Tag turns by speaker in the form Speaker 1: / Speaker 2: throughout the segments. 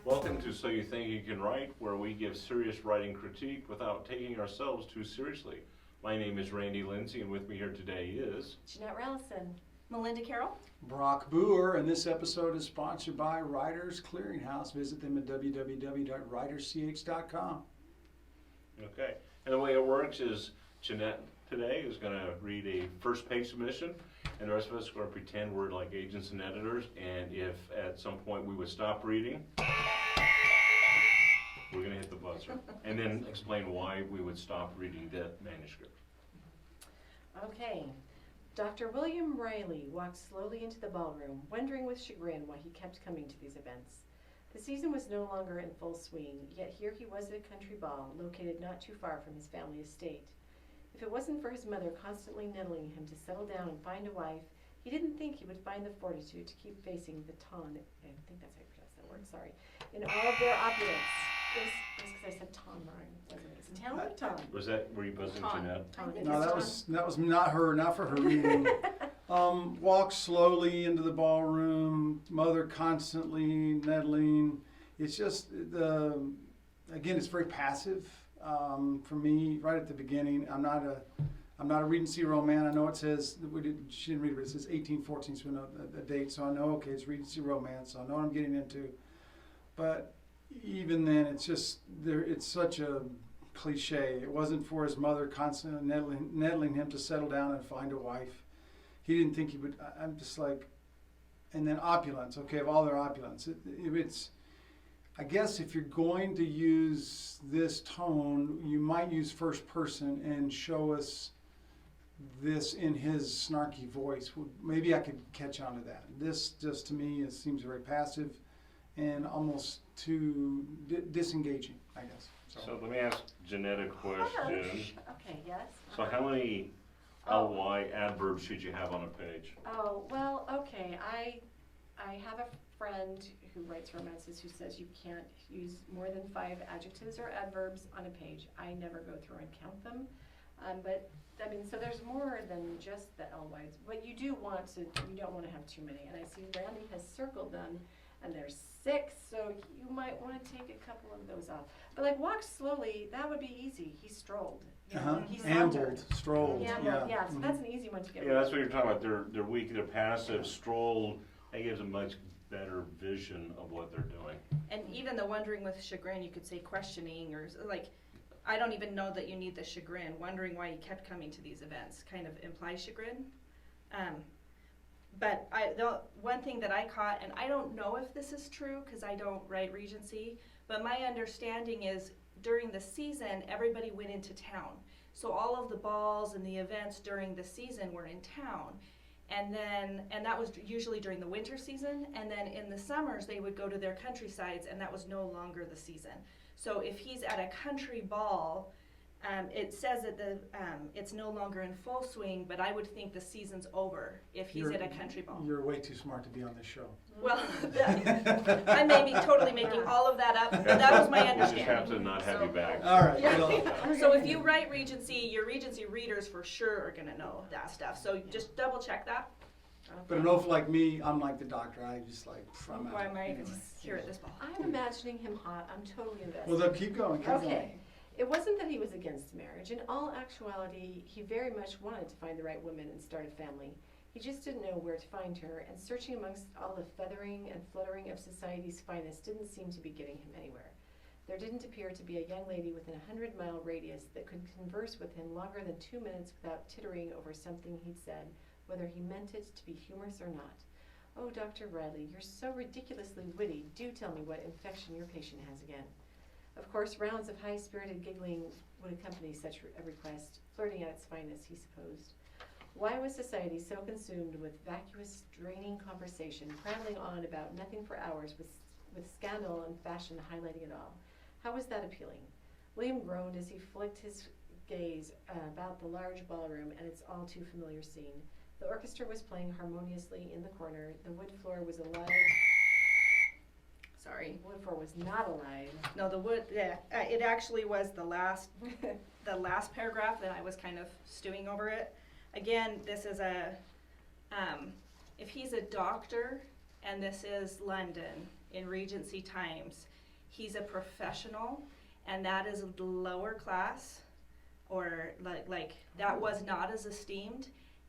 Speaker 1: Welcome to So You Think You Can Write, where we give serious writing critique without taking ourselves too seriously. My name is Lindsay, and with me here today is
Speaker 2: Janette, Rallison,
Speaker 3: Melinda Carroll,
Speaker 4: Brock Booher, and this episode is sponsored by Writers Clearinghouse. Visit them at www.writersch.com.
Speaker 1: Okay, and the way it works is Janette today is going to read a first page submission, and the rest of us are going to pretend we're like agents and editors, and if at some point we would stop reading, we're going to hit the buzzer, and then explain why we would stop reading the manuscript.
Speaker 2: Okay. Dr. William Riley walked slowly into the ballroom, wondering with chagrin why he kept coming to these events. The season was no longer in full swing, yet here he was at a country ball located not too far from his family estate. If it wasn't for his mother constantly nettling him to settle down and find a wife, he didn't think he would find the fortitude to keep facing the ton, I think that's how you pronounce that word, sorry, in all of their opulence. It was because I said ton wrong, wasn't it? Is it town or ton?
Speaker 1: Were you buzzing, Janette?
Speaker 2: Ton.
Speaker 4: No, that was not for her reading. Walk slowly into the ballroom, mother constantly nettling. It's just, again, it's very passive for me right at the beginning. I'm not a Regency romance. I know it says, she didn't read it, but it says 1814, so we know the date, so I know, okay, it's Regency romance, so I know what I'm getting into. But even then, it's just, it's such a cliche. It wasn't for his mother constantly nettling him to settle down and find a wife. He didn't think he would. I'm just like, and then opulence. Okay, of all their opulence, it's. I guess if you're going to use this tone, you might use first person and show us this in his snarky voice. Maybe I could catch on to that. This just to me it seems very passive and almost too disengaging, I guess.
Speaker 1: So let me ask Janette a question.
Speaker 2: Okay, yes.
Speaker 1: So how many ly adverbs should you have on a page?
Speaker 2: Oh, well, okay. I have a friend who writes romances who says you can't use more than 5 adjectives or adverbs on a page. I never go through and count them. But, I mean, so there's more than just the lys. But you don't want to have too many. And I see Randy has circled them, and there's 6, so you might want to take a couple of those off. But like walk slowly, that would be easy. He strolled. He
Speaker 4: Ambled, strolled.
Speaker 2: Yeah. So that's an easy one to get rid
Speaker 1: Yeah,
Speaker 2: of.
Speaker 1: that's what you're talking about. They're weak, they're passive, strolled. That gives a much better vision of what they're doing.
Speaker 3: and even the wondering with chagrin, you could say questioning or like, I don't even know that you need the chagrin. Wondering why he kept coming to these events kind of implies chagrin. But the one thing that I caught, and I don't know if this is true because I don't write Regency, but my understanding is during the season, everybody went into town. So all of the balls and the events during the season were in town. And that was usually during the winter season. And then in the summers, they would go to their countrysides, and that was no longer the season. So if he's at a country ball, it says that it's no longer in full swing, but I would think the season's over if he's at a country ball.
Speaker 4: You're way too smart to be on this show.
Speaker 3: Well, I may be totally making all of that up, but that was my understanding.
Speaker 1: We just have to not have you back.
Speaker 4: All right.
Speaker 3: Yeah.
Speaker 4: Well,
Speaker 3: So if you write Regency, your Regency readers for sure are going to know that stuff. So just double check that.
Speaker 4: but an oaf like me, I'm like the doctor. I just like.
Speaker 3: Why am I here at this ball?
Speaker 2: I'm imagining him hot. I'm totally invested.
Speaker 4: Well, then keep going. Keep
Speaker 2: Okay.
Speaker 4: going.
Speaker 2: It wasn't that he was against marriage. In all actuality, he very much wanted to find the right woman and start a family. He just didn't know where to find her, and searching amongst all the feathering and fluttering of society's finest didn't seem to be getting him anywhere. There didn't appear to be a young lady within a 100-mile radius that could converse with him longer than 2 minutes without tittering over something he'd said, whether he meant it to be humorous or not. Oh, Dr. Riley, you're so ridiculously witty. Do tell me what infection your patient has again. Of course, rounds of high-spirited giggling would accompany such a request, flirting at its finest, he supposed. Why was society so consumed with vacuous, draining conversation, prattling on about nothing for hours with scandal and fashion highlighting it all? How was that appealing? William groaned as he flicked his gaze about the large ballroom and its all too familiar scene. The orchestra was playing harmoniously in the corner. The wood floor was alive.
Speaker 3: Sorry.
Speaker 2: Wood floor was not alive.
Speaker 3: No, the wood. Yeah, it actually was the last paragraph that I was kind of stewing over it. Again, this is if he's a doctor, and this is London in Regency times, he's a professional, and that is a lower class, or like that was not as esteemed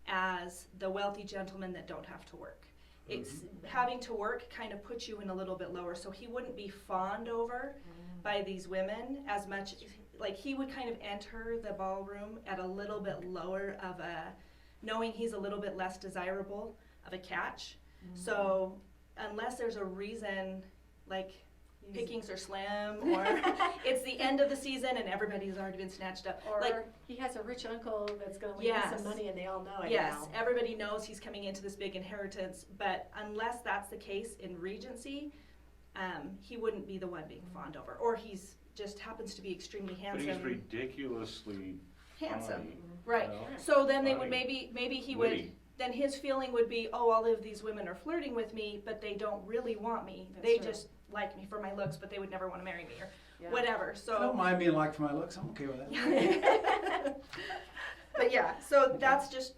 Speaker 3: as the wealthy gentlemen that don't have to work. It's having to work kind of puts you in a little bit lower, so he wouldn't be fawned over by these women as much. Like, he would kind of enter the ballroom at a little bit lower of a, knowing he's a little bit less desirable of a catch. So unless there's a reason, like pickings are slim, or it's the end of the season and everybody's already been snatched up.
Speaker 2: Or
Speaker 3: like,
Speaker 2: he has a rich uncle that's going to leave him some money, and they all know it
Speaker 3: yes,
Speaker 2: now.
Speaker 3: everybody knows he's coming into this big inheritance, but unless that's the case in Regency, he wouldn't be the one being fawned over. Or he's just happens to be extremely handsome.
Speaker 1: But he's ridiculously
Speaker 3: handsome,
Speaker 1: funny,
Speaker 3: right?
Speaker 1: you know?
Speaker 3: So then they would
Speaker 1: Funny.
Speaker 3: maybe he
Speaker 1: Witty.
Speaker 3: would. Then his feeling would be, oh, all of these women are flirting with me, but they don't really want me.
Speaker 2: That's
Speaker 3: They
Speaker 2: true.
Speaker 3: just like me for my looks, but they would never want to marry me or
Speaker 2: Yeah.
Speaker 3: whatever.
Speaker 4: I don't
Speaker 3: So,
Speaker 4: mind being liked for my looks. I'm okay with that.
Speaker 3: but yeah, so that's just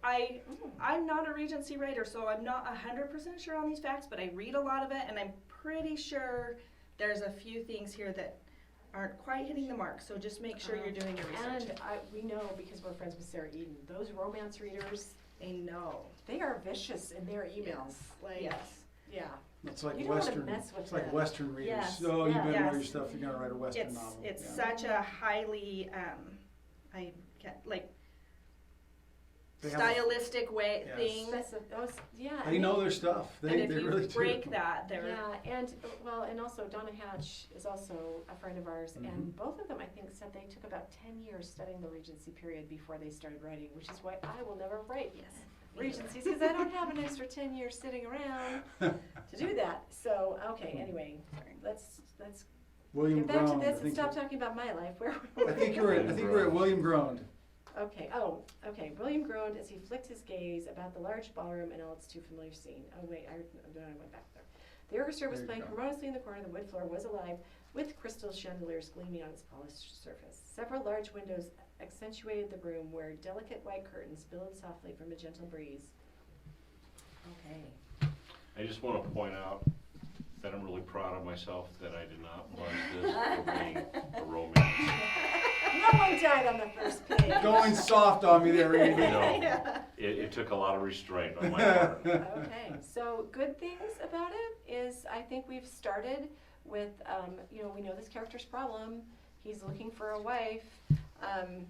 Speaker 3: I'm not a Regency writer, so I'm not 100% sure on these facts, but I read a lot of it, and I'm pretty sure there's a few things here that aren't quite hitting the mark. So just make sure you're doing your research.
Speaker 2: And we know, because we're friends with Sarah Eden, those romance readers,
Speaker 3: They know.
Speaker 2: they are vicious in their emails. Like,
Speaker 3: Yes.
Speaker 2: yeah.
Speaker 4: It's like
Speaker 2: You don't wanna
Speaker 4: Western.
Speaker 2: mess with
Speaker 4: It's like
Speaker 2: them.
Speaker 4: Western readers.
Speaker 3: Yes.
Speaker 4: Oh, you better know
Speaker 3: Yes.
Speaker 4: your stuff. You're gonna write a Western
Speaker 3: It's
Speaker 4: novel.
Speaker 3: it's
Speaker 4: Yeah.
Speaker 3: such a highly I can't like
Speaker 4: They have
Speaker 3: stylistic way
Speaker 4: Yes.
Speaker 3: thing.
Speaker 2: Yeah.
Speaker 4: They know their stuff.
Speaker 3: And
Speaker 4: They
Speaker 3: if you
Speaker 4: really do.
Speaker 3: break that, they're
Speaker 2: Yeah, and also Donna Hatch is also a friend of ours, and both of them, I think, said they took about 10 years studying the Regency period before they started writing, which is why I will never write Regencies, because I don't have an extra 10 years sitting around to do that. So, okay, anyway, let's
Speaker 4: William
Speaker 2: get back to
Speaker 4: Ground.
Speaker 2: this and stop talking about my life. Where
Speaker 4: I think you were at William Ground.
Speaker 2: Okay, William groaned as he flicked his gaze about the large ballroom and all its too familiar scene. Oh wait, I went back there. The orchestra was
Speaker 4: There you
Speaker 2: playing
Speaker 4: go.
Speaker 2: harmoniously in the corner. The wood floor was alive with crystal chandeliers gleaming on its polished surface. Several large windows accentuated the room, where delicate white curtains billowed softly from a gentle breeze. Okay.
Speaker 1: I just want to point out that I'm really proud of myself that I did not mark this for being a romance.
Speaker 2: No one died on the first page.
Speaker 4: Going soft on me there,
Speaker 1: You
Speaker 4: Randy.
Speaker 1: know, it took a lot of restraint on my part.
Speaker 2: Okay, so good things about it is I think we've started with, we know this character's problem. He's looking for a wife, and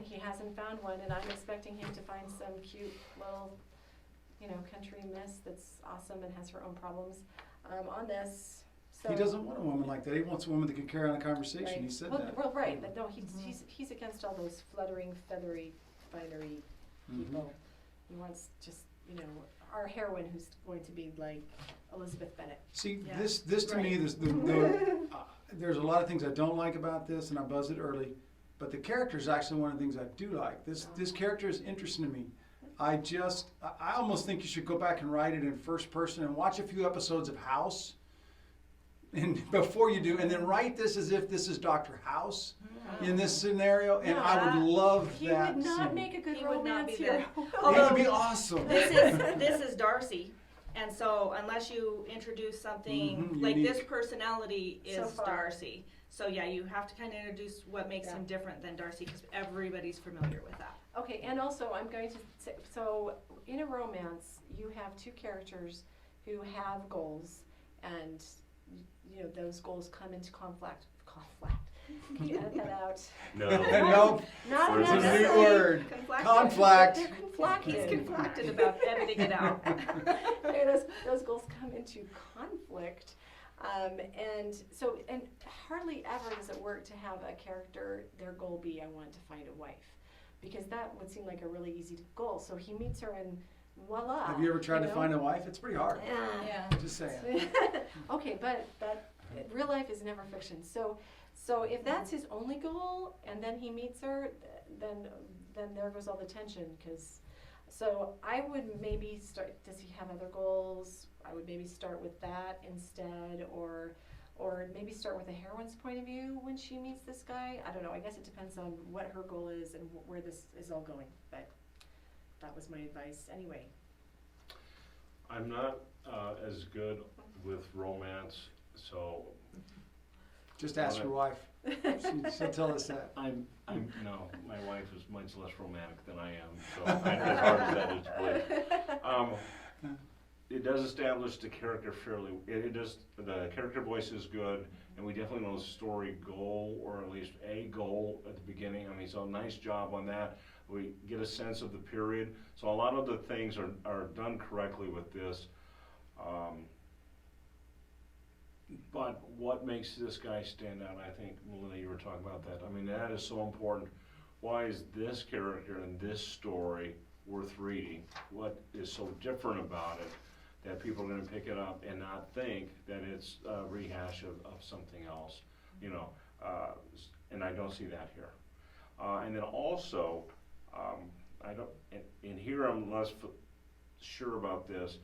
Speaker 2: he hasn't found one, and I'm expecting him to find some cute little, country miss that's awesome and has her own problems on this. So,
Speaker 4: He doesn't want a woman like that. He wants a woman that can carry on a conversation.
Speaker 2: right.
Speaker 4: He said
Speaker 2: well,
Speaker 4: that.
Speaker 2: Well, right, but no, he's against all those fluttering, feathery, finery people. He wants just, our heroine who's going to be like Elizabeth Bennet.
Speaker 4: See,
Speaker 3: Yeah.
Speaker 4: this to me, there's a lot of things I don't like about this, and I buzzed it early. But the character is actually one of the things I do like. This character is interesting to me. I almost think you should go back and write it in first person and watch a few episodes of House, and before you do, and then write this as if this is Dr. House in this scenario, and I would love
Speaker 2: He
Speaker 4: that
Speaker 2: would not
Speaker 4: scene.
Speaker 2: make a good
Speaker 3: He would not
Speaker 2: romance
Speaker 3: be
Speaker 2: hero.
Speaker 4: He would be awesome.
Speaker 3: this is Darcy. And so unless you introduce something like
Speaker 4: unique.
Speaker 3: this personality is
Speaker 2: So far.
Speaker 3: Darcy. So yeah, you have to kind of introduce what makes him different than Darcy, because everybody's familiar with that.
Speaker 2: Okay, and also I'm going to say, so in a romance, you have two characters who have goals, and those goals come into conflict. Can you edit that out?
Speaker 1: No.
Speaker 4: Nope.
Speaker 2: Not
Speaker 4: It's a new
Speaker 2: necessarily.
Speaker 4: word. Conflict.
Speaker 2: They're conflicted.
Speaker 3: He's conflicted about editing it out.
Speaker 2: Those goals come into conflict. And hardly ever does it work to have a character, their goal be, I want to find a wife. Because that would seem like a really easy goal. So he meets her and voila.
Speaker 4: Have you ever tried to find a wife? It's pretty hard.
Speaker 3: Yeah.
Speaker 4: Just saying.
Speaker 2: Okay, but real life is never fiction. So if that's his only goal, and then he meets her, then there goes all the tension. So I would maybe start. Does he have other goals? I would maybe start with that instead, or maybe start with the heroine's point of view when she meets this guy. I don't know. I guess it depends on what her goal is and where this is all going. But that was my advice anyway.
Speaker 1: I'm not as good with romance So
Speaker 4: Just ask your wife. She'll tell us that.
Speaker 1: No, my wife is much less romantic than I am, so as hard as that is to believe. It does establish the character fairly, it does, the character voice is good, and we definitely know the story goal, or at least a goal at the beginning. I mean, so nice job on that. We get a sense of the period, so a lot of the things are done correctly with this. But what makes this guy stand out, I think, Melinda, you were talking about that. I mean, that is so important. Why is this character and this story worth reading? What is so different about it that people are gonna pick it up and not think that it's a rehash of something else? You know, and I don't see that here. And then also, I don't, and here I'm less sure about this.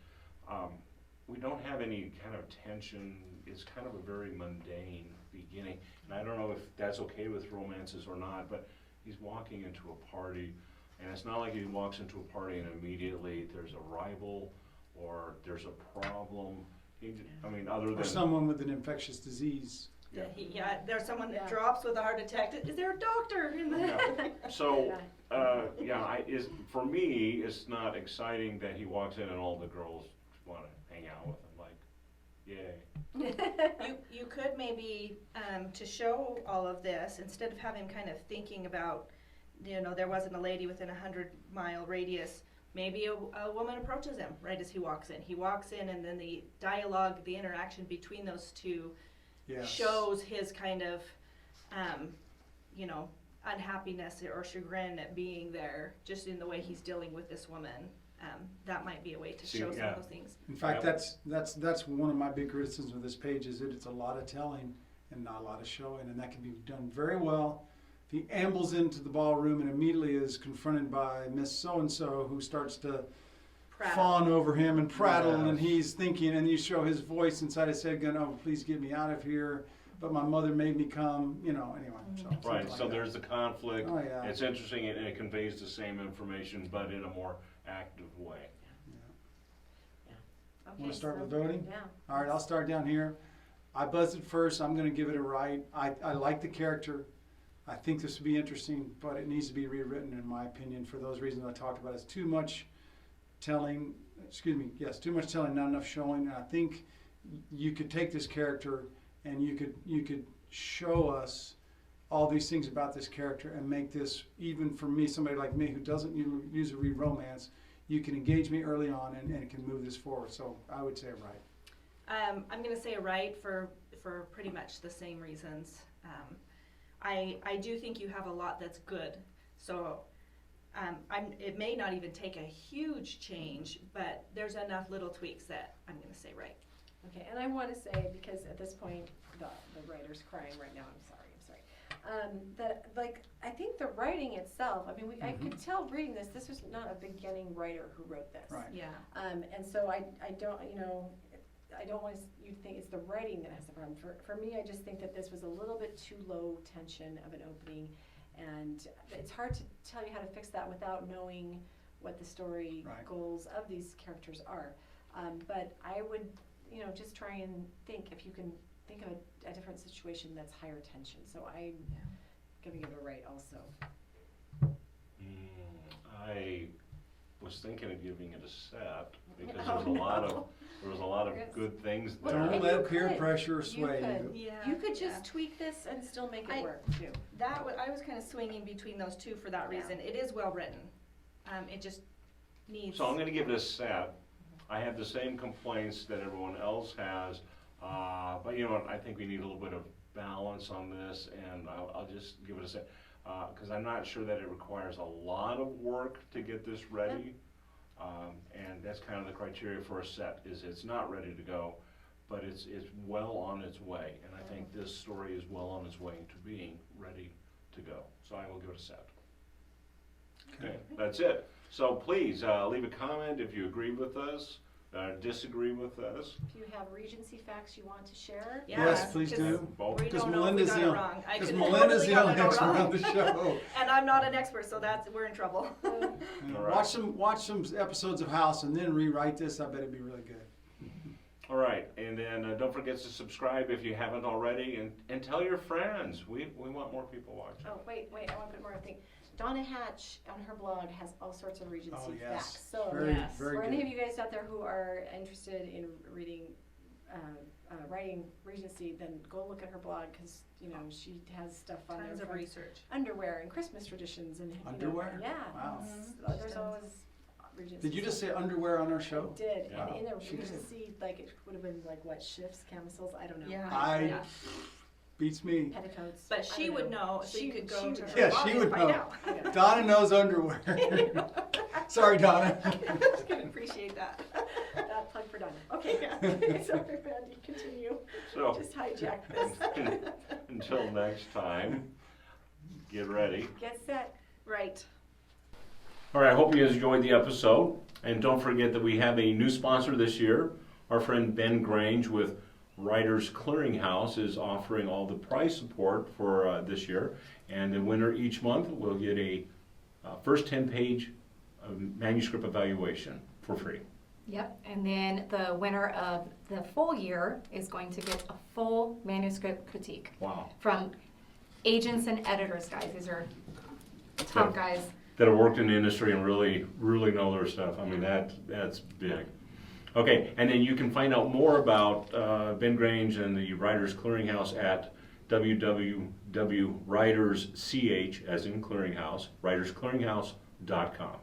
Speaker 1: We don't have any kind of tension. It's kind of a very mundane beginning, and I don't know if that's okay with romances or not, but he's walking into a party, and it's not like he walks into a party and immediately there's a rival or there's a problem. I mean, other than...
Speaker 4: Or someone with an infectious disease.
Speaker 3: Yeah, there's someone that drops with a heart attack. Is there a doctor in there?
Speaker 1: Yeah. So, for me, it's not exciting that he walks in and all the girls want to hang out with him. Like, yay.
Speaker 3: You could maybe, to show all of this, instead of having him kind of thinking about, you know, there wasn't a lady within a 100-mile radius, maybe a woman approaches him right as he walks in. He walks in, and then the dialogue, the interaction between those two shows his kind of, you know, unhappiness or chagrin at being there, just in the way he's dealing with this woman. That might be a way to show some of those things.
Speaker 4: In fact, that's one of my big criticisms of this page, is that it's a lot of telling and not a lot of showing, and that can be done very well. If he ambles into the ballroom and immediately is confronted by Miss So-and-so, who starts to fawn over him and prattle, and he's thinking, and you show his voice inside his head going, oh, please get me out of here, but my mother made me come, you know, anyway. So,
Speaker 1: Right,
Speaker 4: like
Speaker 1: so
Speaker 4: that.
Speaker 1: there's the conflict.
Speaker 4: Oh, yeah.
Speaker 1: It's interesting, and it conveys the same information, but in a more active way.
Speaker 2: Okay,
Speaker 4: Want to start with voting?
Speaker 2: Yeah.
Speaker 4: All right, I'll start down here. I buzzed it first. I'm going to give it a right. I like the character. I think this would be interesting, but it needs to be rewritten, in my opinion, for those reasons I talked about. It's too much telling, too much telling, not enough showing. And I think you could take this character and you could show us all these things about this character and make this, even for me, somebody like me who doesn't usually read romance, you can engage me early on and it can move this forward. So I would say a right.
Speaker 3: I'm going to say a right for pretty much the same reasons. I do think you have a lot that's good. So it may not even take a huge change, but there's enough little tweaks that I'm going to say right.
Speaker 2: Okay, and I want to say, because at this point, the writer's crying right now, I'm sorry. That, like, I think the writing itself, I mean, I could tell reading this was not a beginning writer who wrote this.
Speaker 4: Right.
Speaker 3: Yeah.
Speaker 2: And so I don't, I don't want you to think it's the writing that has the problem. For me, I just think that this was a little bit too low tension of an opening, and it's hard to tell you how to fix that without knowing what the story goals of these characters are. But I would, just try and think if you can think of a different situation that's higher tension. So I'm giving it a right also.
Speaker 1: I was thinking of giving it a set because there was a lot of good things there.
Speaker 4: Don't let peer pressure sway you.
Speaker 3: Yeah.
Speaker 2: You could just tweak this and still make it work too.
Speaker 3: I was kind of swinging between those two for that reason. It is well written. It just needs.
Speaker 1: So I'm going to give it a set. I have the same complaints that everyone else has, but you know what? I think we need a little bit of balance on this, and I'll just give it a set because I'm not sure that it requires a lot of work to get this ready, and that's kind of the criteria for a set. Is it's not ready to go, but it's well on its way, and I think this story is well on its way to being ready to go. So I will give it a set. Okay, that's it. So please leave a comment if you agree with us, disagree with us.
Speaker 2: If you have Regency facts you want to share.
Speaker 4: Yes, please do.
Speaker 3: We
Speaker 4: Because
Speaker 3: don't know if we
Speaker 4: Melinda's
Speaker 3: got it wrong. I
Speaker 4: because
Speaker 3: could
Speaker 4: Melinda's the
Speaker 3: totally
Speaker 4: only
Speaker 3: got it
Speaker 4: expert on
Speaker 3: wrong.
Speaker 4: the show.
Speaker 3: And I'm not an expert, so we're in trouble.
Speaker 1: All right.
Speaker 4: Watch some episodes of House and then rewrite this. I bet it'd be really good.
Speaker 1: All right, and then don't forget to subscribe if you haven't already, and tell your friends. We want more people watching.
Speaker 2: Oh, wait, I want to put more thing. Donna Hatch on her blog has all sorts of Regency
Speaker 4: Oh, yes.
Speaker 2: facts. So
Speaker 4: Very,
Speaker 3: Yes.
Speaker 4: very
Speaker 2: for
Speaker 4: good.
Speaker 2: any of you guys out there who are interested in reading, writing Regency, then go look at her blog because she has stuff on
Speaker 3: Tons
Speaker 2: there
Speaker 3: of
Speaker 2: from
Speaker 3: research.
Speaker 2: underwear and Christmas traditions and
Speaker 4: Underwear?
Speaker 2: Yeah,
Speaker 4: Wow.
Speaker 2: there's always Regency.
Speaker 4: Did you just say underwear on our show?
Speaker 2: I did,
Speaker 1: Yeah.
Speaker 2: and in the
Speaker 4: She did.
Speaker 2: Regency, like it would have been like what shifts, camisoles, I don't know.
Speaker 4: I- Beats me.
Speaker 2: Petticoats.
Speaker 3: But
Speaker 2: I
Speaker 3: she
Speaker 2: don't
Speaker 3: would
Speaker 2: know.
Speaker 3: know, so you could go
Speaker 2: She
Speaker 3: to
Speaker 2: would
Speaker 3: her
Speaker 4: Yeah,
Speaker 3: blog
Speaker 4: she
Speaker 3: and
Speaker 4: would
Speaker 3: find
Speaker 4: know.
Speaker 3: out.
Speaker 2: I know.
Speaker 4: Donna knows underwear. Sorry, Donna.
Speaker 3: I can appreciate that.
Speaker 2: Plug for Donna. Okay, sorry, Randy, continue.
Speaker 1: So
Speaker 2: Just hijack this.
Speaker 1: until next time, get ready.
Speaker 2: Get set.
Speaker 3: Right.
Speaker 1: All right, I hope you guys enjoyed the episode. And don't forget that we have a new sponsor this year. Our friend Ben Grange with Writers Clearinghouse is offering all the prize support for this year. And the winner each month will get a first 10-page manuscript evaluation for free.
Speaker 5: Yep, and then the winner of the full year is going to get a full manuscript critique
Speaker 1: Wow.
Speaker 5: from agents and editors, guys. These are top guys.
Speaker 1: That have worked in the industry and really know their stuff. I mean, that's big. Okay, and then you can find out more about Ben Grange and the Writers Clearinghouse at www.writersch, as in clearinghouse, writersclearinghouse.com.